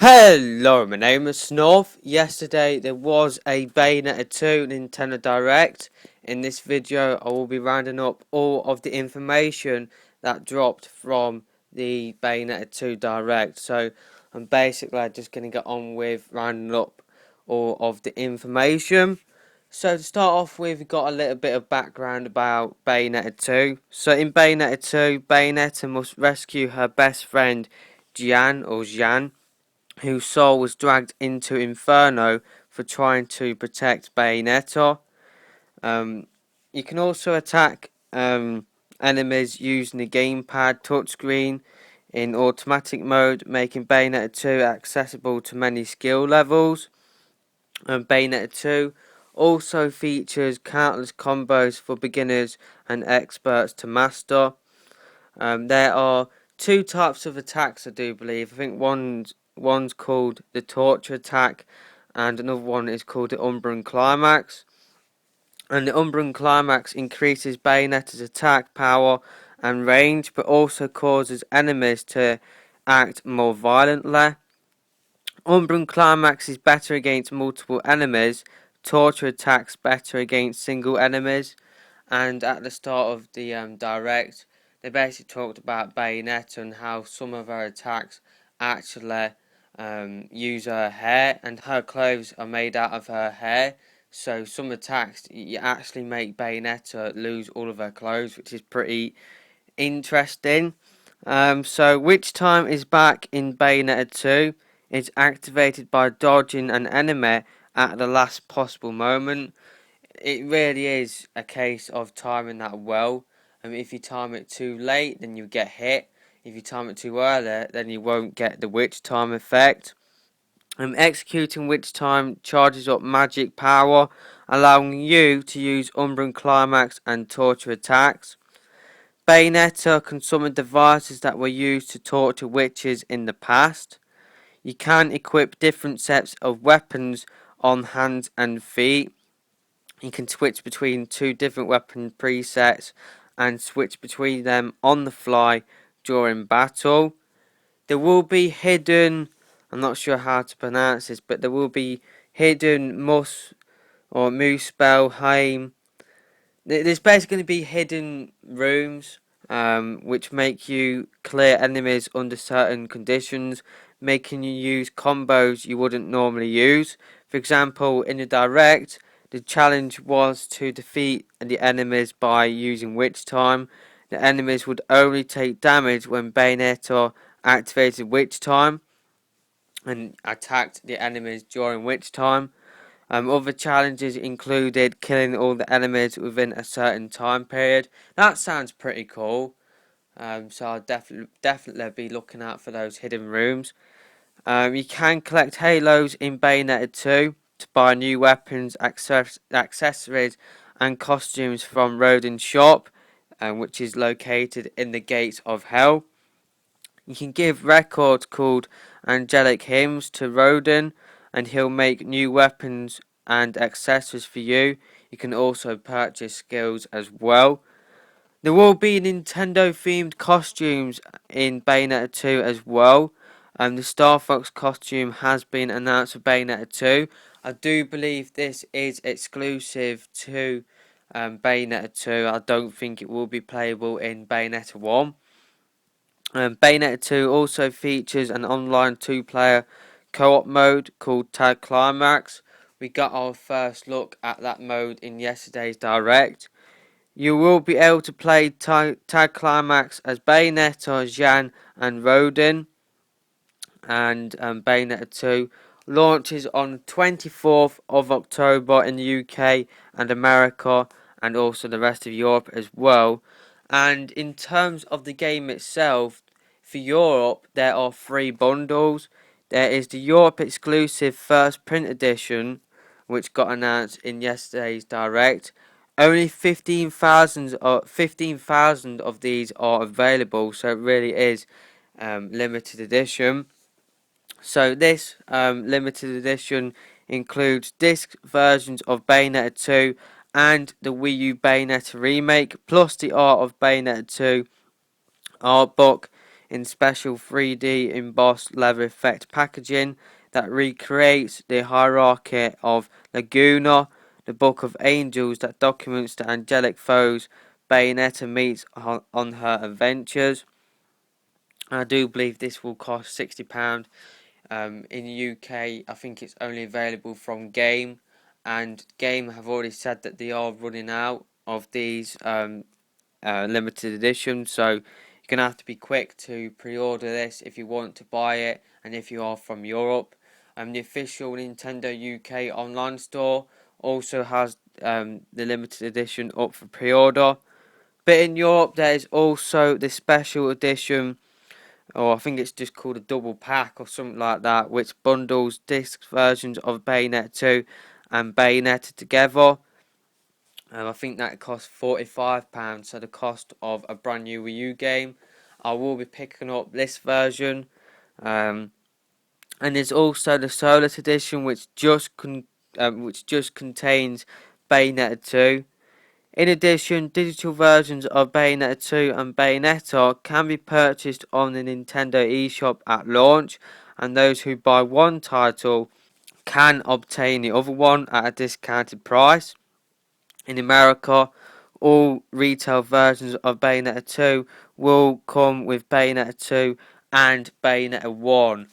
Hello, my name is Snorf. Yesterday there was a Bayonetta 2 Nintendo Direct. In this video I will be rounding up all of the information that dropped from the Bayonetta 2 Direct. So I'm basically just going to get on with rounding up all of the information. So to start off with, we've got a little bit of background about Bayonetta 2. So in Bayonetta 2, Bayonetta must rescue her best friend Jan, whose soul was dragged into Inferno for trying to protect Bayonetta. Um, you can also attack enemies using the gamepad touchscreen in automatic mode, making Bayonetta 2 accessible to many skill levels. Bayonetta 2 also features countless combos for beginners and experts to master. There are two types of attacks, I do believe. I think one's called the Torture Attack, and another one is called the Umbran Climax. And the Umbran Climax increases Bayonetta's attack power and range, but also causes enemies to act more violently. Umbran Climax is better against multiple enemies. Torture Attack's better against single enemies. And at the start of the direct, they basically talked about Bayonetta and how some of her attacks actually use her hair, and her clothes are made out of her hair. So some attacks you actually make Bayonetta lose all of her clothes, which is pretty interesting. So Witch Time is back in Bayonetta 2. It's activated by dodging an enemy at the last possible moment. It really is a case of timing that well. If you time it too late, then you get hit. If you time it too early, then you won't get the witch time effect. Executing witch time charges up magic power, allowing you to use Umbran Climax and torture attacks. Bayonetta can summon devices that were used to torture witches in the past. You can equip different sets of weapons on hands and feet. You can switch between two different weapon presets and switch between them on the fly during battle. There will be hidden, I'm not sure how to pronounce this, but there will be hidden Muspelheim. There's basically going to be hidden rooms which make you clear enemies under certain conditions, making you use combos you wouldn't normally use. For example, in the direct, the challenge was to defeat the enemies by using Witch Time. The enemies would only take damage when Bayonetta activated Witch Time and attacked the enemies during Witch Time. Other challenges included killing all the enemies within a certain time period. That sounds pretty cool. So I'll definitely be looking out for those hidden rooms. You can collect halos in Bayonetta 2 to buy new weapons, accessories, and costumes from Rodin's shop, which is located in the Gates of Hell. You can give records called Angelic Hymns to Rodin, and he'll make new weapons and accessories for you. You can also purchase skills as well. There will be Nintendo themed costumes in Bayonetta 2 as well. The Star Fox costume has been announced for Bayonetta 2. I do believe this is exclusive to Bayonetta 2. I don't think it will be playable in Bayonetta 1. Bayonetta 2 also features an online two-player co-op mode called Tag Climax. We got our first look at that mode in yesterday's direct. You will be able to play Tag Climax as Bayonetta, Jan and Rodin. And Bayonetta 2 launches on the 24th of October in the UK and America, and also the rest of Europe as well. And in terms of the game itself, for Europe there are three bundles. There is the Europe exclusive first print edition, which got announced in yesterday's direct. Only 15,000 of these are available, so it really is limited edition. So this limited edition includes disc versions of Bayonetta 2 and the Wii U Bayonetta remake, plus the Art of Bayonetta 2 art book. in special 3D embossed leather effect packaging that recreates the hierarchy of Laguna, the Book of Angels that documents the angelic foes Bayonetta meets on her adventures. I do believe this will cost £60. In the UK, I think it's only available from Game, and Game have already said that they are running out of these limited edition, so you're gonna have to be quick to pre-order this if you want to buy it, and if you are from Europe. The official Nintendo UK online store also has the limited edition up for pre-order, but in Europe there is also the special edition, or I think it's just called a double pack or something like that, which bundles disc versions of Bayonetta 2 and Bayonetta together. I think that costs £45, so the cost of a brand new Wii U game. I will be picking up this version. And there's also the Solus edition, which just contains Bayonetta 2. In addition, digital versions of Bayonetta 2 and Bayonetta can be purchased on the Nintendo eShop at launch, and those who buy one title can obtain the other one at a discounted price. In America, all retail versions of Bayonetta 2 will come with Bayonetta 2 and Bayonetta 1.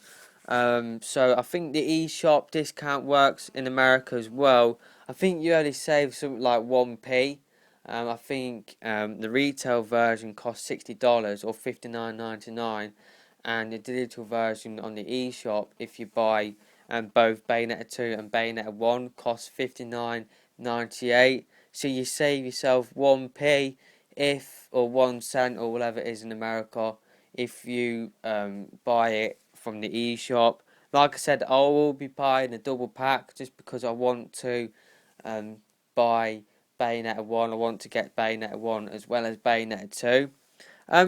So I think the eShop discount works in America as well. I think you only save something like 1p. I think the retail version costs $60 or $59.99, and the digital version on the eShop, if you buy both Bayonetta 2 and Bayonetta 1, costs $59.98. So you save yourself 1p or 1 cent or whatever it is in America if you buy it from the eShop. Like I said, I will be buying a double pack just because I want to buy Bayonetta 1. I want to get Bayonetta 1 as well as Bayonetta 2.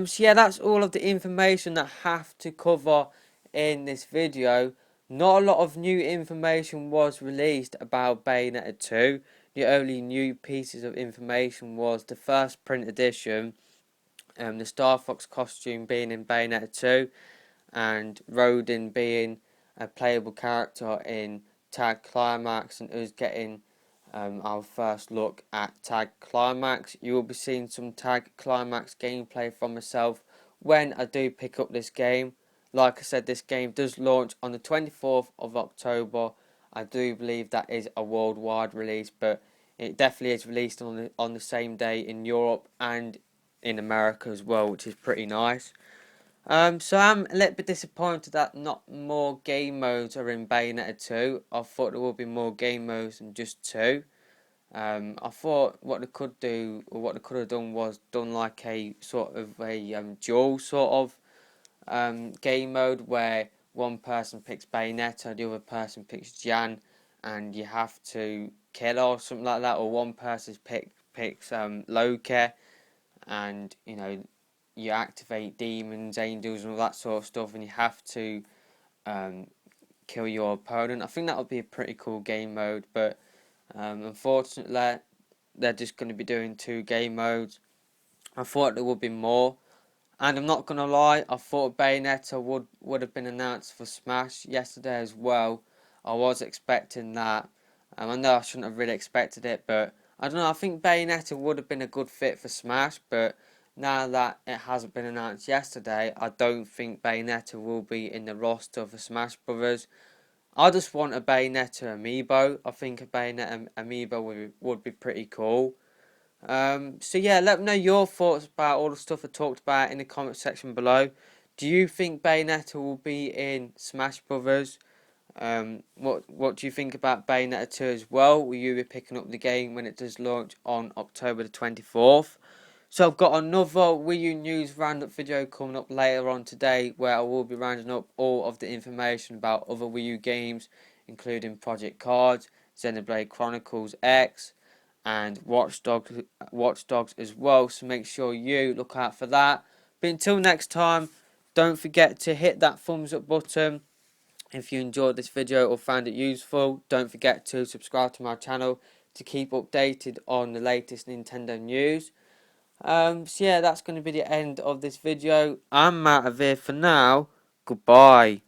So yeah, that's all of the information that I have to cover in this video. Not a lot of new information was released about Bayonetta 2. The only new pieces of information was the first print edition, the Star Fox costume being in Bayonetta 2, and Rodin being a playable character in Tag Climax, and us getting our first look at Tag Climax. You will be seeing some Tag Climax gameplay from myself when I do pick up this game. Like I said, this game does launch on the 24th of October. I do believe that is a worldwide release, but it definitely is released on the same day in Europe and in America as well, which is pretty nice. So I'm a little bit disappointed that not more game modes are in Bayonetta 2. I thought there would be more game modes than just two. I thought what they could do, or what they could have done, was done like a sort of a dual sort of game mode where one person picks Bayonetta, the other person picks Jan, and you have to kill her or something like that, or one person picks Loki, and you activate demons, angels, and all that sort of stuff, and you have to kill your opponent. I think that would be a pretty cool game mode, but unfortunately, they're just going to be doing two game modes. I thought there would be more, and I'm not going to lie, I thought Bayonetta would have been announced for Smash yesterday as well. I was expecting that. I know I shouldn't have really expected it, but I don't know, I think Bayonetta would have been a good fit for Smash, but now that it hasn't been announced yesterday, I don't think Bayonetta will be in the roster for Smash Brothers. I just want a Bayonetta amiibo. I think a Bayonetta amiibo would be pretty cool. So yeah, let me know your thoughts about all the stuff I talked about in the comment section below. Do you think Bayonetta will be in Smash Brothers? What do you think about Bayonetta 2 as well? Will you be picking up the game when it does launch on October the 24th? So I've got another Wii U News Roundup video coming up later on today, where I will be rounding up all of the information about other Wii U games, including Project Cards, Xenoblade Chronicles X, and Watch Dogs as well. So make sure you look out for that. But until next time, don't forget to hit that thumbs up button if you enjoyed this video or found it useful. Don't forget to subscribe to my channel to keep updated on the latest Nintendo news. So yeah, that's going to be the end of this video. I'm out of here for now. Goodbye.